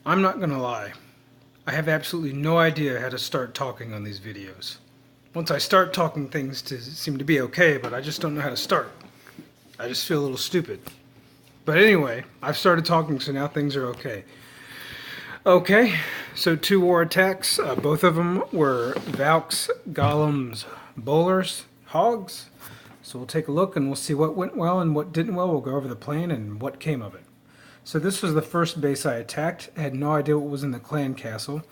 I'm not gonna lie, I have absolutely no idea how to start talking on these videos. Once I start talking, things seem to be okay, but I just don't know how to start. I just feel a little stupid. But anyway, I've started talking, so now things are okay. Okay, so 2 war attacks. Both of them were Valks, Golems, Bowlers, Hogs. So we'll take a look and we'll see what went well and what didn't well. We'll go over the plan and what came of it. So this was the first base I attacked. I had no idea what was in the clan castle.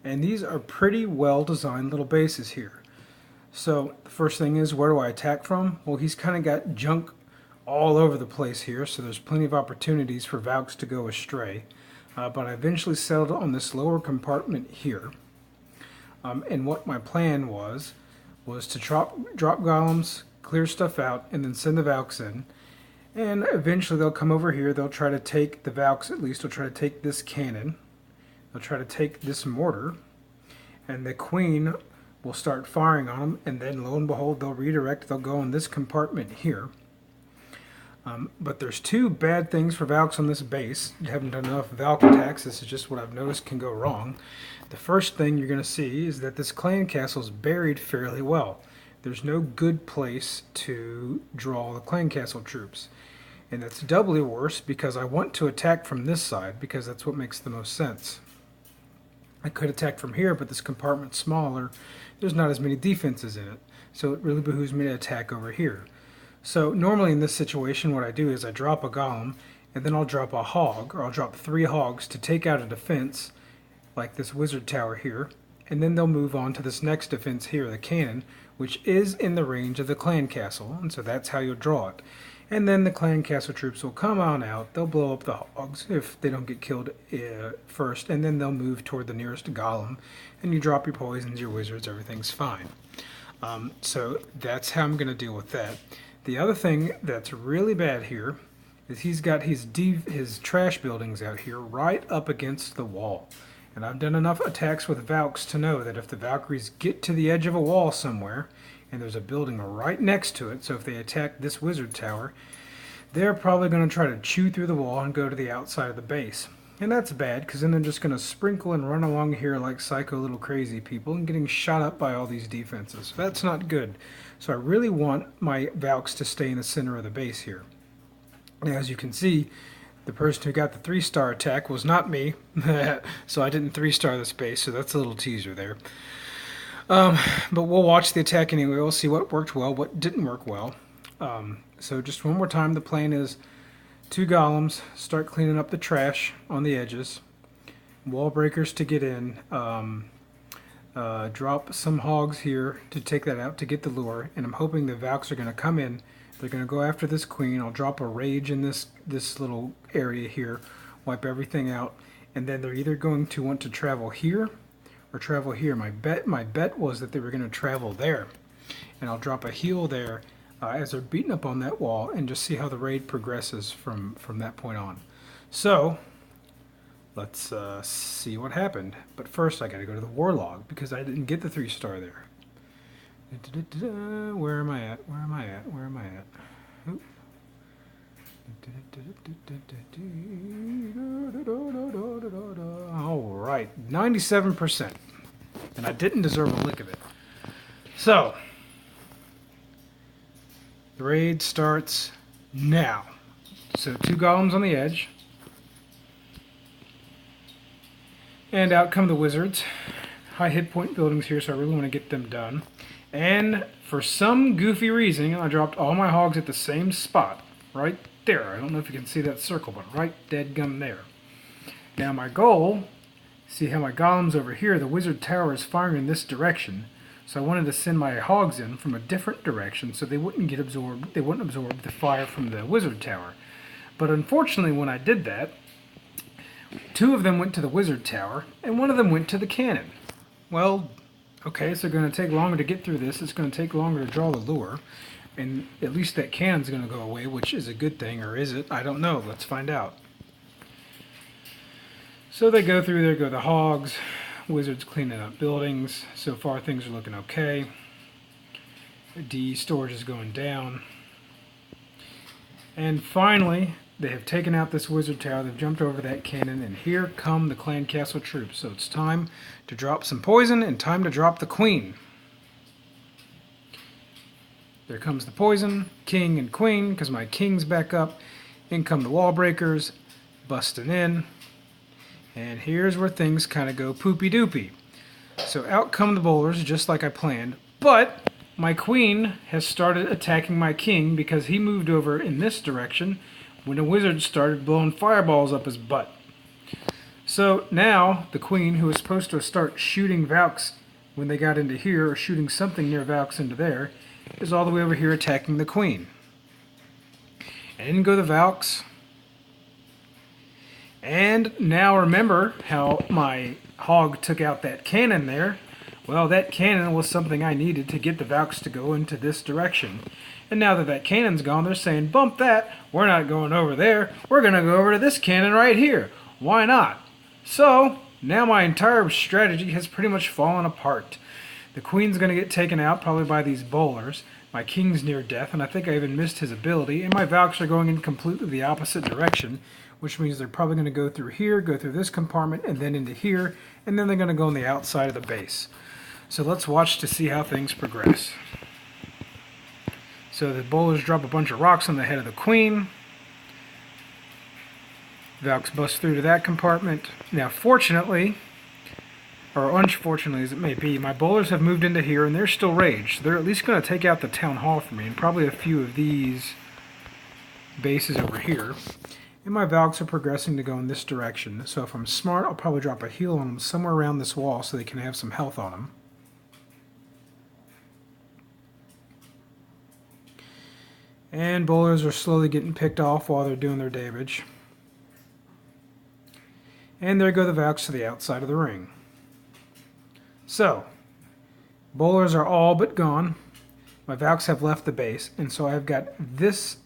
And these are pretty well designed little bases here. So the first thing is, where do I attack from? Well, he's kind of got junk all over the place here, so there's plenty of opportunities for Valks to go astray. But I eventually settled on this lower compartment here. And what my plan was to drop golems, clear stuff out, and then send the Valks in. And eventually they'll come over here, they'll try to take the Valks, at least, they'll try to take this cannon. They'll try to take this mortar. And the queen will start firing on them, and then lo and behold, they'll redirect, they'll go in this compartment here. But there's 2 bad things for Valks on this base. You haven't done enough Valk attacks. This is just what I've noticed can go wrong. The first thing you're going to see is that this clan castle is buried fairly well. There's no good place to draw the clan castle troops. And that's doubly worse because I want to attack from this side because that's what makes the most sense. I could attack from here, but this compartment's smaller. There's not as many defenses in it. So it really behooves me to attack over here. So normally in this situation what I do is I drop a golem and then I'll drop a hog, or I'll drop 3 hogs to take out a defense like this wizard tower here, and then they'll move on to this next defense here, the cannon, which is in the range of the clan castle, and so that's how you'll draw it. And then the clan castle troops will come on out, they'll blow up the hogs if they don't get killed first, and then they'll move toward the nearest golem, and you drop your poisons, your wizards, everything's fine. So that's how I'm going to deal with that. The other thing that's really bad here is he's got his trash buildings out here right up against the wall. And I've done enough attacks with Valks to know that if the Valkyries get to the edge of a wall somewhere, and there's a building right next to it, so if they attack this wizard tower, they're probably going to try to chew through the wall and go to the outside of the base. And that's bad, because then they're just going to sprinkle and run along here like psycho little crazy people and getting shot up by all these defenses. That's not good. So I really want my Valks to stay in the center of the base here. Now, as you can see, the person who got the 3-star attack was not me, so I didn't 3-star this base, so that's a little teaser there. But we'll watch the attack anyway. We'll see what worked well, what didn't work well. So just one more time, the plan is 2 golems, start cleaning up the trash on the edges, wall breakers to get in, drop some hogs here to take that out to get the lure, and I'm hoping the Valks are going to come in. They're going to go after this queen. I'll drop a rage in this little area here, wipe everything out, and then they're either going to want to travel here or travel here. My bet was that they were going to travel there, and I'll drop a heal there as they're beating up on that wall, and just see how the raid progresses from that point on. So let's see what happened. But first I gotta go to the war log because I didn't get the 3-star there. Where am I at? Where am I at? Where am I at? Oop. All right, 97%, and I didn't deserve a lick of it. So the raid starts now. So 2 golems on the edge. And out come the wizards. High hit point buildings here, so I really want to get them done. And for some goofy reason, I dropped all my hogs at the same spot. Right there. I don't know if you can see that circle, but right dead gum there. Now my goal, see how my golem's over here, the wizard tower is firing in this direction. So I wanted to send my hogs in from a different direction so they wouldn't get absorbed. They wouldn't absorb the fire from the wizard tower. But unfortunately, when I did that, 2 of them went to the wizard tower and 1 of them went to the cannon. Well, okay, so it's going to take longer to get through this. It's going to take longer to draw the lure, and at least that cannon's going to go away, which is a good thing, or is it? I don't know. Let's find out. So they go through. There go the hogs. Wizards cleaning up buildings. So far things are looking okay. D storage is going down. And finally, they have taken out this wizard tower, they've jumped over that cannon, and here come the clan castle troops. So it's time to drop some poison and time to drop the queen. There comes the poison, king and queen, because my king's back up. In come the wall breakers, busting in. And here's where things kind of go poopy doopy. So out come the bowlers, just like I planned. But my queen has started attacking my king because he moved over in this direction when the wizard started blowing fireballs up his butt. So now the queen, who was supposed to start shooting Valks when they got into here, or shooting something near Valks into there, is all the way over here attacking the queen. And in go the Valks. And now remember how my hog took out that cannon there. Well, that cannon was something I needed to get the Valks to go into this direction. And now that that cannon's gone, they're saying, bump that, we're not going over there, we're going to go over to this cannon right here. Why not? So, now my entire strategy has pretty much fallen apart. The queen's going to get taken out, probably by these bowlers. My king's near death, and I think I even missed his ability. And my Valks are going in completely the opposite direction, which means they're probably going to go through here, go through this compartment, and then into here, and then they're going to go on the outside of the base. So let's watch to see how things progress. So the bowlers drop a bunch of rocks on the head of the queen. Valks bust through to that compartment. Now, fortunately, or unfortunately as it may be, my bowlers have moved into here and they're still raged. They're at least going to take out the town hall for me and probably a few of these bases over here. And my Valks are progressing to go in this direction. So if I'm smart, I'll probably drop a heal on them somewhere around this wall so they can have some health on them. And bowlers are slowly getting picked off while they're doing their damage. And there go the Valks to the outside of the ring. So, bowlers are all but gone. My Valks have left the base, and so I've got this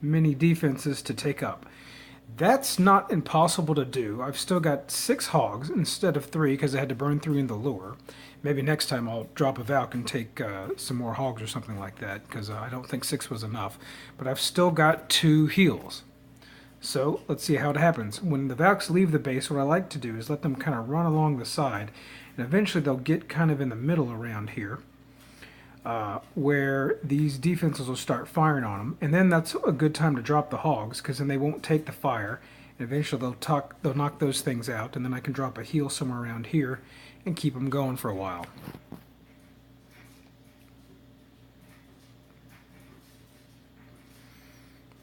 many defenses to take up. That's not impossible to do. I've still got 6 hogs instead of 3 because I had to burn 3 in the lure. Maybe next time I'll drop a Valk and take some more hogs or something like that because I don't think 6 was enough. But I've still got 2 heals. So let's see how it happens. When the Valks leave the base, what I like to do is let them kind of run along the side, and eventually they'll get kind of in the middle around here where these defenses will start firing on them. And then that's a good time to drop the hogs because then they won't take the fire. And eventually they'll knock those things out, and then I can drop a heal somewhere around here and keep them going for a while.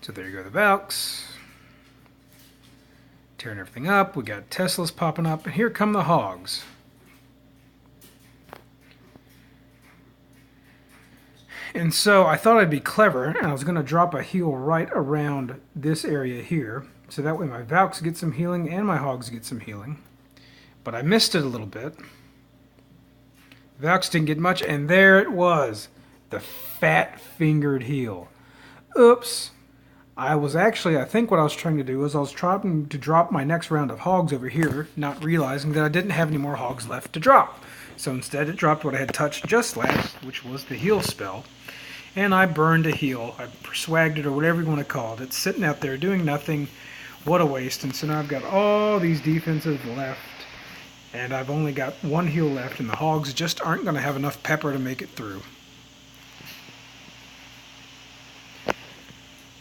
So there you go, the Valks. Tearing everything up. We got Teslas popping up, and here come the hogs. And so I thought I'd be clever, and I was going to drop a heal right around this area here, so that way my Valks get some healing and my hogs get some healing. But I missed it a little bit. Valks didn't get much, and there it was. The fat-fingered heal. Oops. I think what I was trying to do was I was trying to drop my next round of hogs over here, not realizing that I didn't have any more hogs left to drop. So instead it dropped what I had touched just last, which was the heal spell. And I burned a heal. I swagged it, or whatever you want to call it. It's sitting out there doing nothing. What a waste. And so now I've got all these defenses left. And I've only got 1 heal left, and the hogs just aren't going to have enough pepper to make it through.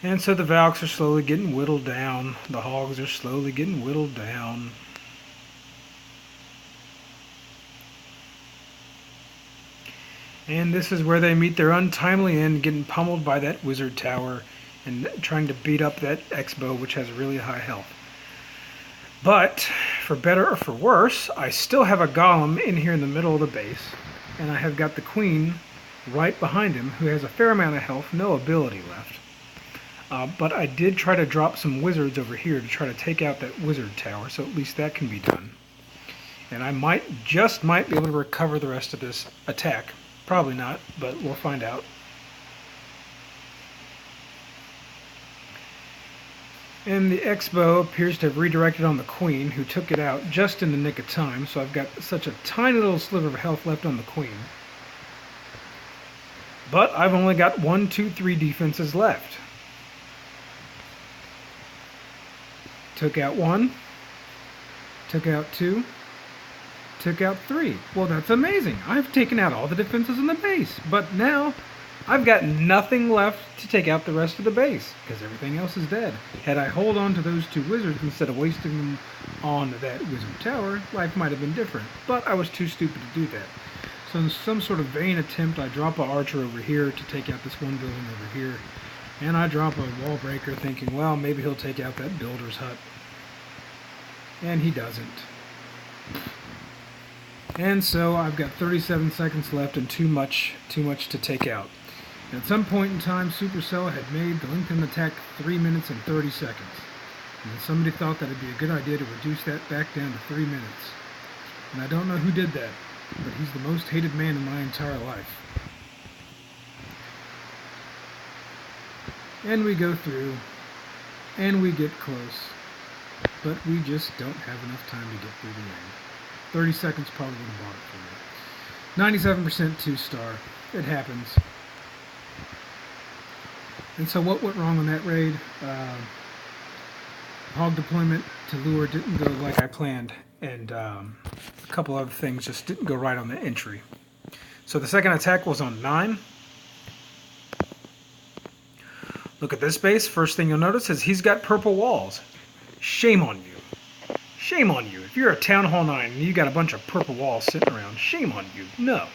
And so the Valks are slowly getting whittled down. The hogs are slowly getting whittled down. And this is where they meet their untimely end, getting pummeled by that wizard tower and trying to beat up that X-Bow, which has really high health. But, for better or for worse, I still have a golem in here in the middle of the base, and I have got the queen right behind him, who has a fair amount of health, no ability left. But I did try to drop some wizards over here to try to take out that wizard tower, so at least that can be done. And I might be able to recover the rest of this attack. Probably not, but we'll find out. And the X-Bow appears to have redirected on the queen, who took it out just in the nick of time, so I've got such a tiny little sliver of health left on the queen. But I've only got 1, 2, 3 defenses left. Took out 1, took out 2, took out 3. Well, that's amazing. I've taken out all the defenses in the base, but now I've got nothing left to take out the rest of the base, because everything else is dead. Had I hold on to those 2 wizards instead of wasting them on that wizard tower, life might have been different, but I was too stupid to do that. So in some sort of vain attempt, I drop an archer over here to take out this one building over here, and I drop a wall breaker thinking, well, maybe he'll take out that builder's hut. And he doesn't. And so I've got 37 seconds left and too much to take out. At some point in time, Supercell had made the lengthened attack 3 minutes and 30 seconds. And somebody thought that it'd be a good idea to reduce that back down to 3 minutes. And I don't know who did that, but he's the most hated man in my entire life. And we go through, and we get close, but we just don't have enough time to get through the end. 30 seconds probably would have bought it for me. 97% 2-star. It happens. And so what went wrong on that raid? Hog deployment to lure didn't go like I planned, and a couple other things just didn't go right on the entry. So the second attack was on 9. Look at this base. First thing you'll notice is he's got purple walls. Shame on you. Shame on you. If you're a Town Hall 9 and you got a bunch of purple walls sitting around, shame on you. No.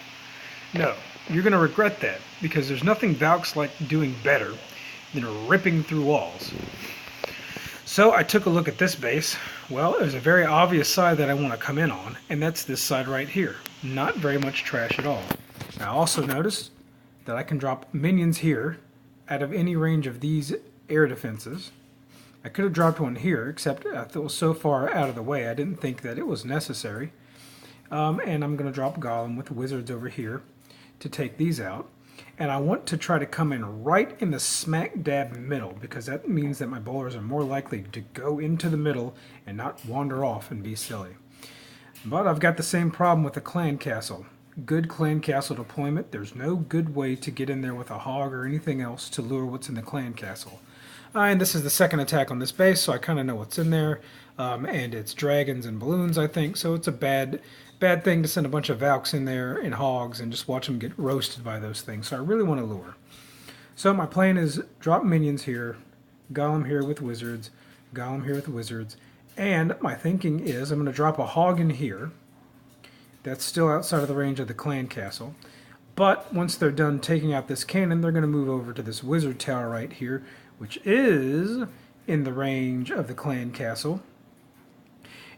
No. You're going to regret that, because there's nothing Valks like doing better than ripping through walls. So I took a look at this base. Well, there's a very obvious side that I want to come in on, and that's this side right here. Not very much trash at all. I also noticed that I can drop minions here out of any range of these air defenses. I could have dropped one here, except it was so far out of the way I didn't think that it was necessary. And I'm going to drop Golem with wizards over here to take these out. And I want to try to come in right in the smack dab middle, because that means that my bowlers are more likely to go into the middle and not wander off and be silly. But I've got the same problem with the clan castle. Good clan castle deployment, there's no good way to get in there with a hog or anything else to lure what's in the clan castle. And this is the second attack on this base, so I kind of know what's in there. And it's dragons and balloons, I think, so it's a bad thing to send a bunch of Valks in there and hogs and just watch them get roasted by those things. So I really want to lure. So my plan is drop minions here, Golem here with wizards, Golem here with wizards, and my thinking is I'm going to drop a hog in here. That's still outside of the range of the clan castle. But once they're done taking out this cannon, they're going to move over to this wizard tower right here, which is in the range of the clan castle.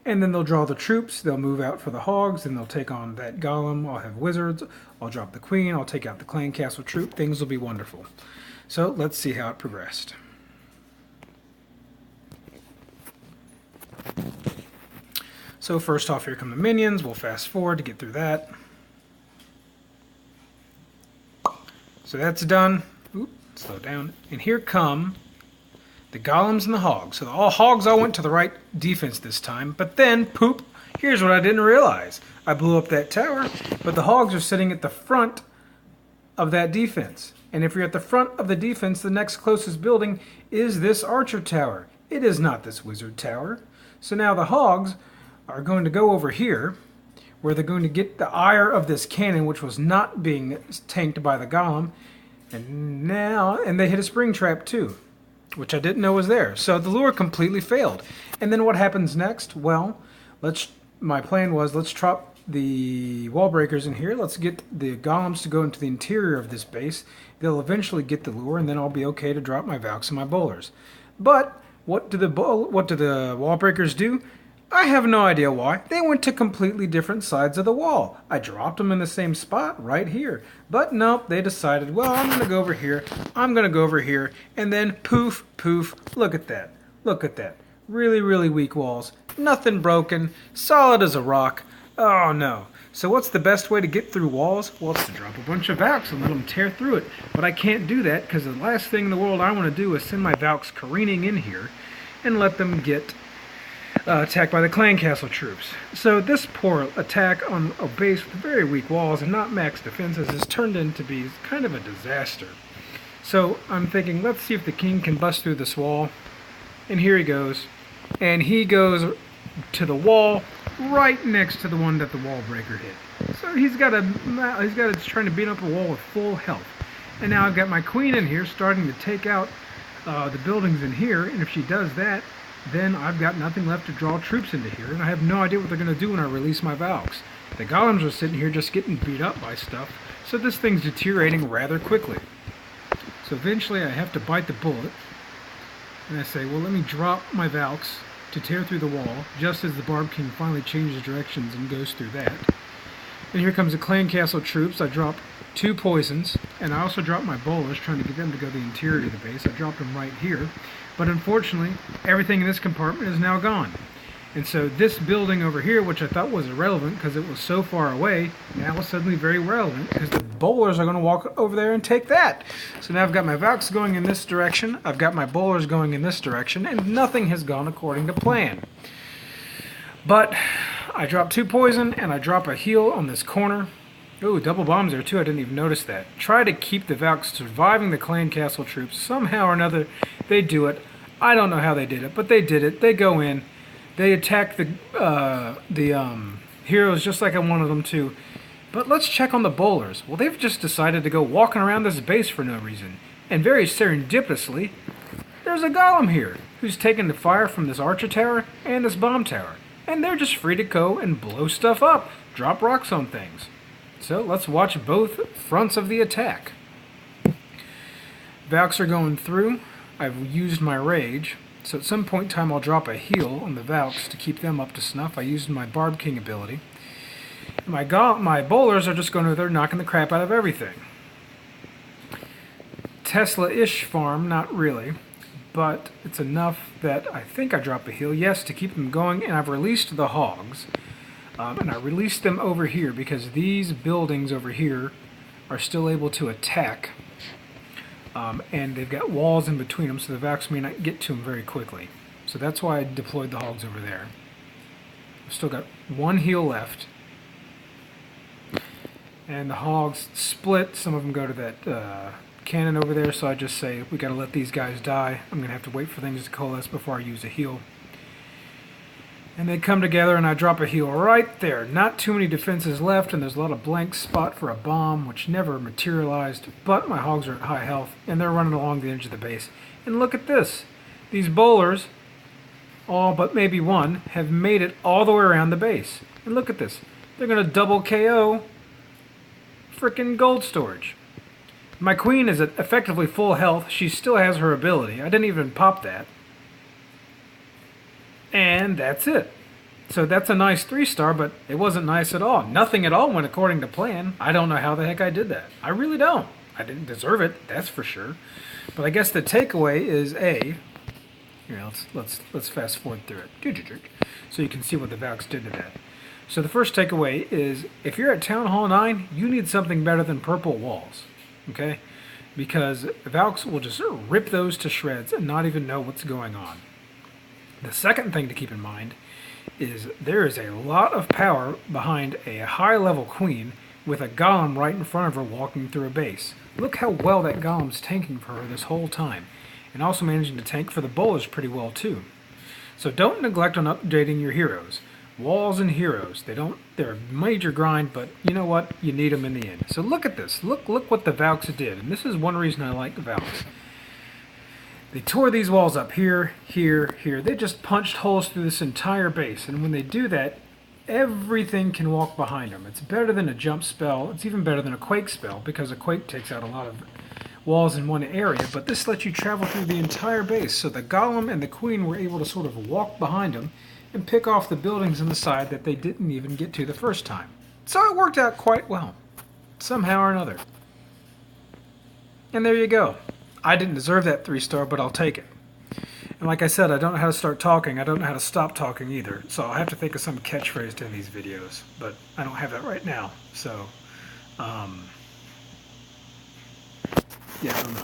And then they'll draw the troops, they'll move out for the hogs, and they'll take on that golem. I'll have wizards, I'll drop the queen, I'll take out the clan castle troop. Things will be wonderful. So let's see how it progressed. So first off, here come the minions. We'll fast forward to get through that. So that's done. Oop, slow down. And here come the golems and the hogs. So the hogs all went to the right defense this time, but then, poop, here's what I didn't realize. I blew up that tower, but the hogs are sitting at the front of that defense. And if you're at the front of the defense, the next closest building is this archer tower. It is not this wizard tower. So now the hogs are going to go over here, where they're going to get the ire of this cannon, which was not being tanked by the golem, and they hit a spring trap too, which I didn't know was there. So the lure completely failed. And then what happens next? Well, my plan was, let's drop the wall breakers in here. Let's get the golems to go into the interior of this base. They'll eventually get the lure, and then I'll be okay to drop my Valks and my bowlers. But what do the wall breakers do? I have no idea why. They went to completely different sides of the wall. I dropped them in the same spot right here. But nope, they decided, well, I'm going to go over here, I'm going to go over here, and then poof, poof, look at that. Look at that. Really, really weak walls. Nothing broken. Solid as a rock. Oh, no. So what's the best way to get through walls? Well, it's to drop a bunch of Valks and let them tear through it. But I can't do that, because the last thing in the world I want to do is send my Valks careening in here and let them get attacked by the clan castle troops. So this poor attack on a base with very weak walls and not max defenses has turned into be kind of a disaster. So I'm thinking, let's see if the king can bust through this wall. And here he goes. and he goes to the wall right next to the one that the wall breaker hit. So he's trying to beat up a wall with full health. And now I've got my queen in here starting to take out the buildings in here, and if she does that, then I've got nothing left to draw troops into here, and I have no idea what they're going to do when I release my Valks. The golems are sitting here just getting beat up by stuff, so this thing's deteriorating rather quickly. So eventually I have to bite the bullet, and I say, well, let me drop my Valks to tear through the wall, just as the Barb King finally changes directions and goes through that. And here comes the clan castle troops. I drop 2 poisons, and I also drop my bowlers, trying to get them to go the interior of the base. I dropped them right here, but unfortunately, everything in this compartment is now gone. And so this building over here, which I thought was irrelevant because it was so far away, now is suddenly very relevant because the bowlers are going to walk over there and take that. So now I've got my Valks going in this direction, I've got my bowlers going in this direction, and nothing has gone according to plan. But I drop 2 poison and I drop a heal on this corner. Ooh, double bombs there too, I didn't even notice that. Try to keep the Valks surviving the clan castle troops. Somehow or another, they do it. I don't know how they did it, but they did it. They go in. They attack the heroes just like I wanted them to. But let's check on the bowlers. Well, they've just decided to go walking around this base for no reason. And very serendipitously, there's a golem here who's taken the fire from this archer tower and this bomb tower. And they're just free to go and blow stuff up, drop rocks on things. So let's watch both fronts of the attack. Valks are going through. I've used my rage. So at some point in time I'll drop a heal on the Valks to keep them up to snuff. I used my Barb King ability. My bowlers are just going over there knocking the crap out of everything. Tesla-ish farm, not really. But it's enough that I think I drop a heal, yes, to keep them going. And I've released the hogs. And I released them over here because these buildings over here are still able to attack. And they've got walls in between them, so the Valks may not get to them very quickly. So that's why I deployed the hogs over there. I've still got 1 heal left. And the hogs split. Some of them go to that cannon over there, so I just say, we got to let these guys die. I'm going to have to wait for things to coalesce before I use a heal. And they come together and I drop a heal right there. Not too many defenses left, and there's a lot of blank spot for a bomb, which never materialized, but my hogs are at high health, and they're running along the edge of the base. And look at this. These bowlers, all but maybe one, have made it all the way around the base. And look at this. They're going to double KO frickin' gold storage. My queen is at effectively full health. She still has her ability. I didn't even pop that. And that's it. So that's a nice 3-star, but it wasn't nice at all. Nothing at all went according to plan. I don't know how the heck I did that. I really don't. I didn't deserve it, that's for sure. But I guess the takeaway is here, let's fast forward through it. So you can see what the Valks did to that. So the first takeaway is, if you're at Town Hall 9, you need something better than purple walls. Okay? Because the Valks will just rip those to shreds and not even know what's going on. The second thing to keep in mind is there is a lot of power behind a high-level queen with a golem right in front of her walking through a base. Look how well that golem's tanking for her this whole time, and also managing to tank for the bowlers pretty well too. So don't neglect on updating your heroes. Walls and heroes, they're a major grind, but you know what? You need them in the end. So look at this. Look what the Valks did, and this is one reason I like the Valks. They tore these walls up here, here, here. They just punched holes through this entire base. And when they do that, everything can walk behind them. It's better than a jump spell. It's even better than a quake spell, because a quake takes out a lot of walls in one area. But this lets you travel through the entire base. So the golem and the queen were able to sort of walk behind them and pick off the buildings on the side that they didn't even get to the first time. So it worked out quite well, somehow or another. And there you go. I didn't deserve that 3-star, but I'll take it. And like I said, I don't know how to start talking. I don't know how to stop talking either. So I'll have to think of some catchphrase to end these videos. But I don't have that right now. So, yeah, I don't know.